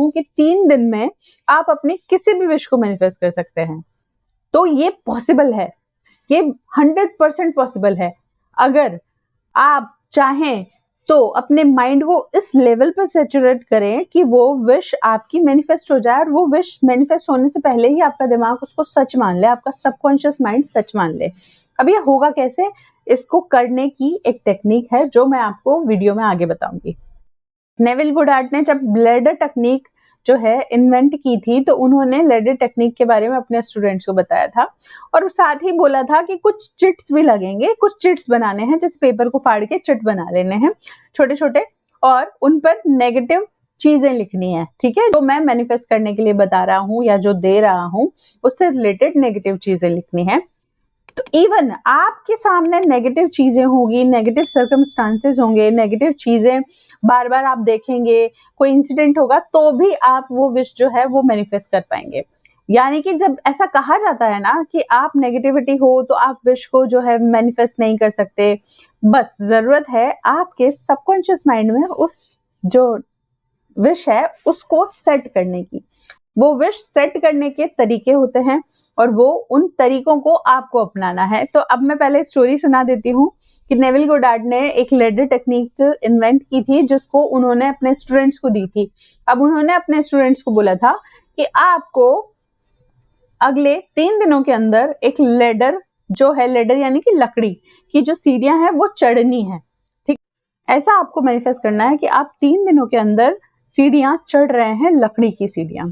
हूँ कि 3 दिन में आप अपनी किसी भी विश को मैनिफेस्ट कर सकते हैं। तो ये पॉसिबल है, ये 100% पॉसिबल है। अगर आप चाहें तो अपने माइंड को इस लेवल पर सैचुरेट करें कि वो विश आपकी मैनिफेस्ट हो जाए, और वो विश मैनिफेस्ट होने से पहले ही आपका दिमाग उसको सच मान ले, आपका सबकॉन्शियस माइंड सच मान ले। अब ये होगा कैसे? इसको करने की एक टेक्निक है जो मैं आपको वीडियो में आगे बताऊंगी। नेविल गुडार्ड ने जब लैडर टेक्निक जो है इन्वेंट की थी, तो उन्होंने लैडर टेक्निक के बारे में अपने स्टूडेंट्स को बताया था, और साथ ही बोला था कि कुछ चिट्स भी लगेंगे, कुछ चिट्स बनाने हैं, जिस पेपर को फाड़ के चिट बना लेने हैं छोटे छोटे, और उन पर नेगेटिव चीजें लिखनी है। ठीक है, जो मैं मैनिफेस्ट करने के लिए बता रहा हूँ या जो दे रहा हूँ उससे रिलेटेड नेगेटिव चीजें लिखनी है। तो इवन आपके सामने नेगेटिव चीजें होंगी, नेगेटिव सर्कमस्टांसेस होंगे, नेगेटिव चीजें बार बार आप देखेंगे, कोई इंसिडेंट होगा, तो भी आप वो विश जो है वो मैनिफेस्ट कर पाएंगे। यानी कि जब ऐसा कहा जाता है ना कि आप नेगेटिविटी हो तो आप विश को जो है मैनिफेस्ट नहीं कर सकते, बस जरूरत है आपके सबकॉन्शियस माइंड में उस जो विश है उसको सेट करने की। वो विश सेट करने के तरीके होते हैं, और वो उन तरीकों को आपको अपनाना है। तो अब मैं पहले स्टोरी सुना देती हूँ कि नेविल गोडार्ड ने एक लैडर टेक्निक इन्वेंट की थी, जिसको उन्होंने अपने स्टूडेंट्स को दी थी। अब उन्होंने अपने स्टूडेंट्स को बोला था कि आपको अगले 3 दिनों के अंदर एक लैडर जो है, लैडर यानी कि लकड़ी की जो सीढ़ियां हैं वो चढ़नी है। ठीक, ऐसा आपको मैनिफेस्ट करना है कि आप 3 दिनों के अंदर सीढ़ियां चढ़ रहे हैं, लकड़ी की सीढ़ियां।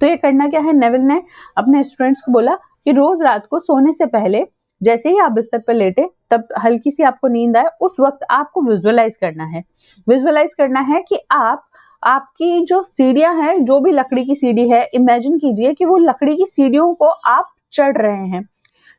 तो ये करना क्या है, नेविल ने अपने स्टूडेंट्स को बोला कि रोज रात को सोने से पहले जैसे ही आप बिस्तर पर लेटे, तब हल्की सी आपको नींद आए, उस वक्त आपको विजुअलाइज करना है। विजुअलाइज करना है कि आपकी जो सीढ़ियां हैं, जो भी लकड़ी की सीढ़ी है, इमेजिन कीजिए कि वो लकड़ी की सीढ़ियों को आप चढ़ रहे हैं।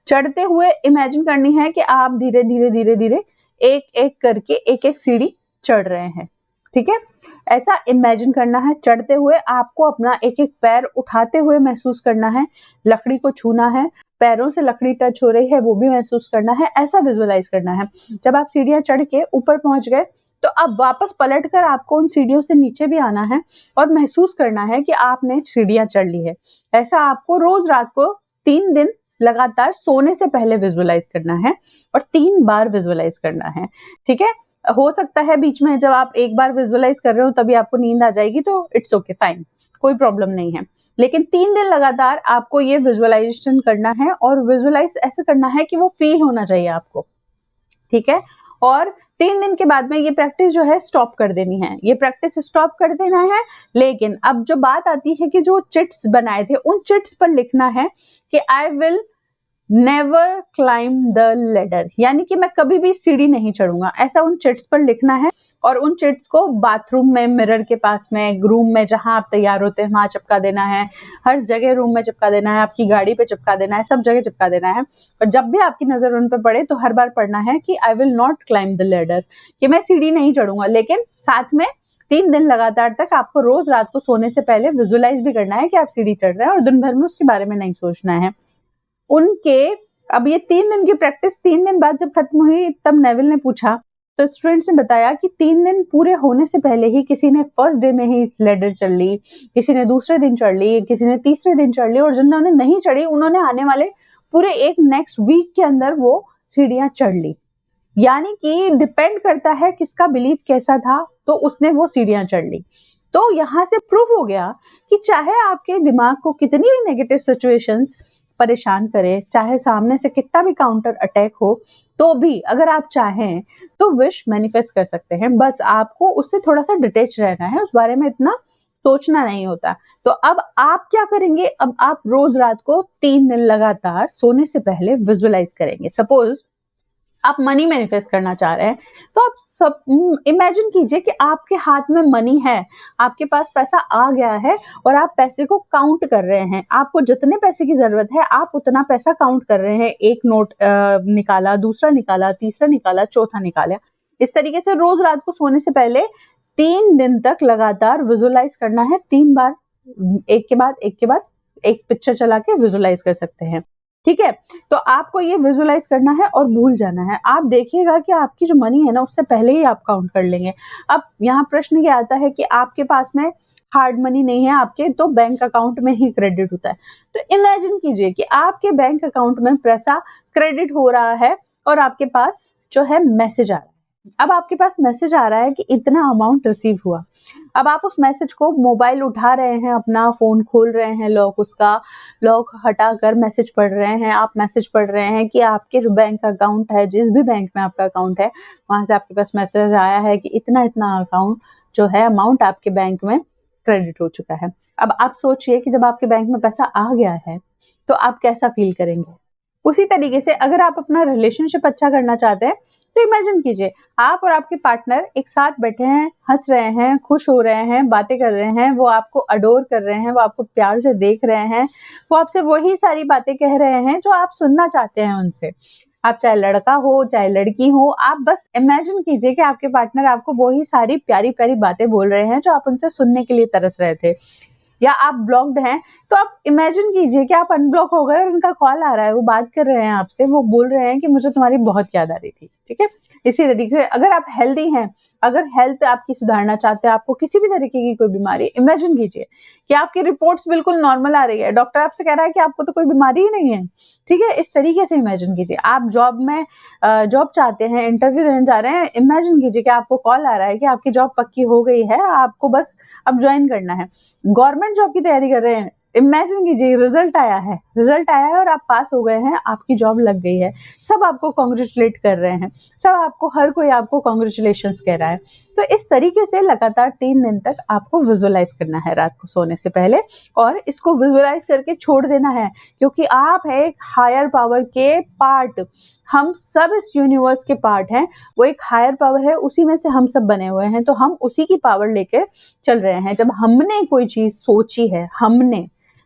चढ़ते हुए इमेजिन करनी है कि आप धीरे धीरे धीरे धीरे एक एक करके एक एक सीढ़ी चढ़ रहे हैं। ठीक है, ऐसा इमेजिन करना है। चढ़ते हुए आपको अपना एक एक पैर उठाते हुए महसूस करना है, लकड़ी को छूना है, पैरों से लकड़ी टच हो रही है वो भी महसूस करना है, ऐसा विजुअलाइज करना है। जब आप सीढ़ियां चढ़ के ऊपर पहुंच गए, तो अब वापस पलटकर आपको उन सीढ़ियों से नीचे भी आना है और महसूस करना है कि आपने सीढ़ियां चढ़ ली है। ऐसा आपको रोज रात को 3 दिन लगातार सोने से पहले विजुअलाइज करना है, और 3 बार विजुअलाइज करना है। ठीक है, हो सकता है बीच में जब आप एक बार विजुअलाइज कर रहे हो तभी आपको नींद आ जाएगी, तो इट्स ओके, फाइन, कोई प्रॉब्लम नहीं है। लेकिन 3 दिन लगातार आपको ये विजुअलाइजेशन करना है, और विजुअलाइज ऐसे करना है कि वो फील होना चाहिए आपको। ठीक है, और 3 दिन के बाद में ये प्रैक्टिस जो है स्टॉप कर देनी है, ये प्रैक्टिस स्टॉप कर देना है। लेकिन अब जो बात आती है कि जो चिट्स बनाए थे, उन चिट्स पर लिखना है कि I will never climb the ladder, यानी कि मैं कभी भी सीढ़ी नहीं चढ़ूंगा, ऐसा उन चिट्स पर लिखना है। और उन चिट्स को बाथरूम में, मिरर के पास में, रूम में जहां आप तैयार होते हैं वहां चिपका देना है, हर जगह रूम में चिपका देना है, आपकी गाड़ी पे चिपका देना है, सब जगह चिपका देना है। और जब भी आपकी नजर उन पर पड़े तो हर बार पढ़ना है कि I will not climb the ladder, कि मैं सीढ़ी नहीं चढ़ूंगा। लेकिन साथ में 3 दिन लगातार तक आपको रोज रात को सोने से पहले विजुअलाइज भी करना है कि आप सीढ़ी चढ़ रहे हैं, और दिन भर में उसके बारे में नहीं सोचना है। उनके अब ये 3 दिन की प्रैक्टिस 3 दिन बाद जब खत्म हुई, तब नेविल ने पूछा, तो स्टूडेंट्स ने बताया कि 3 दिन पूरे होने से पहले ही किसी ने फर्स्ट डे में ही लेडर चढ़ ली, किसी ने दूसरे दिन चढ़ ली, किसी ने तीसरे दिन चढ़ ली, और जिन्होंने नहीं चढ़ी उन्होंने आने वाले पूरे एक नेक्स्ट वीक के अंदर वो सीढ़ियां चढ़ ली। यानी कि डिपेंड करता है किसका बिलीफ कैसा था, तो उसने वो सीढ़ियां चढ़ ली। तो यहां से प्रूव हो गया कि चाहे आपके दिमाग को कितनी भी नेगेटिव सिचुएशंस परेशान करे, चाहे सामने से कितना भी काउंटर अटैक हो, तो भी अगर आप चाहें तो विश मैनिफेस्ट कर सकते हैं। बस आपको उससे थोड़ा सा डिटेच रहना है, उस बारे में इतना सोचना नहीं होता। तो अब आप क्या करेंगे, अब आप रोज रात को 3 दिन लगातार सोने से पहले विजुअलाइज करेंगे। सपोज आप मनी मैनिफेस्ट करना चाह रहे हैं, तो आप सब इमेजिन कीजिए कि आपके हाथ में मनी है, आपके पास पैसा आ गया है, और आप पैसे को काउंट कर रहे हैं। आपको जितने पैसे की जरूरत है आप उतना पैसा काउंट कर रहे हैं। एक नोट निकाला, दूसरा निकाला, तीसरा निकाला, चौथा निकाला। इस तरीके से रोज रात को सोने से पहले 3 दिन तक लगातार विजुअलाइज करना है। 3 बार एक के बाद एक के बाद एक पिक्चर चला के विजुअलाइज कर सकते हैं। ठीक है, तो आपको ये विजुअलाइज करना है और भूल जाना है। आप देखिएगा कि आपकी जो मनी है ना, उससे पहले ही आप काउंट कर लेंगे। अब यहाँ प्रश्न ये आता है कि आपके पास में हार्ड मनी नहीं है आपके, तो बैंक अकाउंट में ही क्रेडिट होता है। तो इमेजिन कीजिए कि आपके बैंक अकाउंट में पैसा क्रेडिट हो रहा है और आपके पास जो है मैसेज आ रहा है। अब आपके पास मैसेज आ रहा है कि इतना अमाउंट रिसीव हुआ। अब आप उस मैसेज को मोबाइल उठा रहे हैं, अपना फोन खोल रहे हैं, लॉक हटाकर मैसेज पढ़ रहे हैं। आप मैसेज पढ़ रहे हैं कि आपके जो बैंक अकाउंट है, जिस भी बैंक में आपका अकाउंट है, वहां से आपके पास मैसेज आया है कि इतना इतना अकाउंट जो है अमाउंट आपके बैंक में क्रेडिट हो चुका है। अब आप सोचिए कि जब आपके बैंक में पैसा आ गया है तो आप कैसा फील करेंगे। उसी तरीके से अगर आप अपना रिलेशनशिप अच्छा करना चाहते हैं तो इमेजिन कीजिए आप और आपके पार्टनर एक साथ बैठे हैं, हंस रहे हैं, खुश हो रहे हैं, बातें कर रहे हैं, वो आपको अडोर कर रहे हैं, वो आपको प्यार से देख रहे हैं, वो आपसे वही सारी बातें कह रहे हैं जो आप सुनना चाहते हैं उनसे। आप चाहे लड़का हो चाहे लड़की हो, आप बस इमेजिन कीजिए कि आपके पार्टनर आपको वही सारी प्यारी प्यारी बातें बोल रहे हैं जो आप उनसे सुनने के लिए तरस रहे थे। या आप ब्लॉक्ड हैं तो आप इमेजिन कीजिए कि आप अनब्लॉक हो गए और उनका कॉल आ रहा है, वो बात कर रहे हैं आपसे, वो बोल रहे हैं कि मुझे तुम्हारी बहुत याद आ रही थी। ठीक है, इसी तरीके से अगर आप हेल्दी हैं, अगर हेल्थ आपकी सुधारना चाहते हैं, आपको किसी भी तरीके की कोई बीमारी, इमेजिन कीजिए कि आपकी रिपोर्ट्स बिल्कुल नॉर्मल आ रही है, डॉक्टर आपसे कह रहा है कि आपको तो कोई बीमारी ही नहीं है। ठीक है, इस तरीके से इमेजिन कीजिए आप जॉब चाहते हैं, इंटरव्यू देने जा रहे हैं, इमेजिन कीजिए कि आपको कॉल आ रहा है कि आपकी जॉब पक्की हो गई है, आपको बस अब ज्वाइन करना है। गवर्नमेंट जॉब की तैयारी कर रहे हैं, इमेजिन कीजिए रिजल्ट आया है और आप पास हो गए हैं, आपकी जॉब लग गई है, सब आपको कांग्रेचुलेट कर रहे हैं, हर कोई आपको कांग्रेचुलेशंस कह रहा है। तो इस तरीके से लगातार 3 दिन तक आपको विजुअलाइज करना है रात को सोने से पहले, और इसको विजुअलाइज करके छोड़ देना है, क्योंकि आप है एक हायर पावर के पार्ट। हम सब इस यूनिवर्स के पार्ट हैं, वो एक हायर पावर है, उसी में से हम सब बने हुए हैं, तो हम उसी की पावर लेके चल रहे हैं। जब हमने कोई चीज सोची है,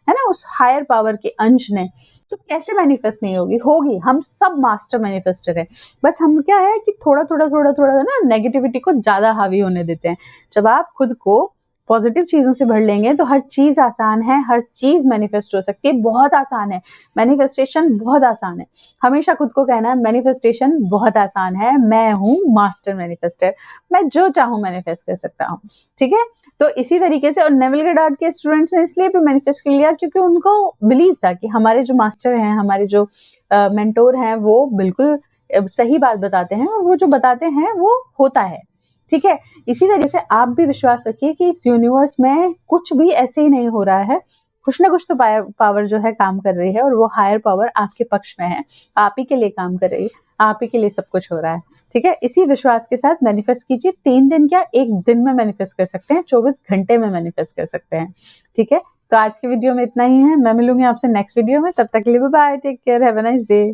है ना, उस हायर पावर के अंश ने, तो कैसे मैनिफेस्ट नहीं होगी, होगी। हम सब मास्टर मैनिफेस्टर हैं, बस हम क्या है कि थोड़ा थोड़ा थोड़ा थोड़ा ना नेगेटिविटी को ज्यादा हावी होने देते हैं। जब आप खुद को पॉजिटिव चीजों से भर लेंगे तो हर चीज आसान है, हर चीज मैनिफेस्ट हो सकती है, बहुत आसान है। मैनिफेस्टेशन बहुत आसान है। हमेशा खुद को कहना है मैनिफेस्टेशन बहुत आसान है, मैं हूँ मास्टर मैनिफेस्टर, मैं जो चाहूँ मैनिफेस्ट कर सकता हूँ। ठीक है, तो इसी तरीके से, और नेविल गेडार्ड के स्टूडेंट्स ने इसलिए भी मैनिफेस्ट कर लिया क्योंकि उनको बिलीव था कि हमारे जो मास्टर हैं, हमारे जो मेंटोर हैं, वो बिल्कुल सही बात बताते हैं, और वो जो बताते हैं वो होता है। ठीक है, इसी तरीके से आप भी विश्वास रखिए कि इस यूनिवर्स में कुछ भी ऐसे ही नहीं हो रहा है, कुछ ना कुछ तो पावर जो है काम कर रही है, और वो हायर पावर आपके पक्ष में है, आप ही के लिए काम कर रही है, आप ही के लिए सब कुछ हो रहा है। ठीक है, इसी विश्वास के साथ मैनिफेस्ट कीजिए। 3 दिन क्या, 1 दिन में मैनिफेस्ट कर सकते हैं, 24 घंटे में मैनिफेस्ट कर सकते हैं। ठीक है, तो आज की वीडियो में इतना ही है। मैं मिलूंगी आपसे नेक्स्ट वीडियो में, तब तक के लिए bye bye, take care, have a nice day.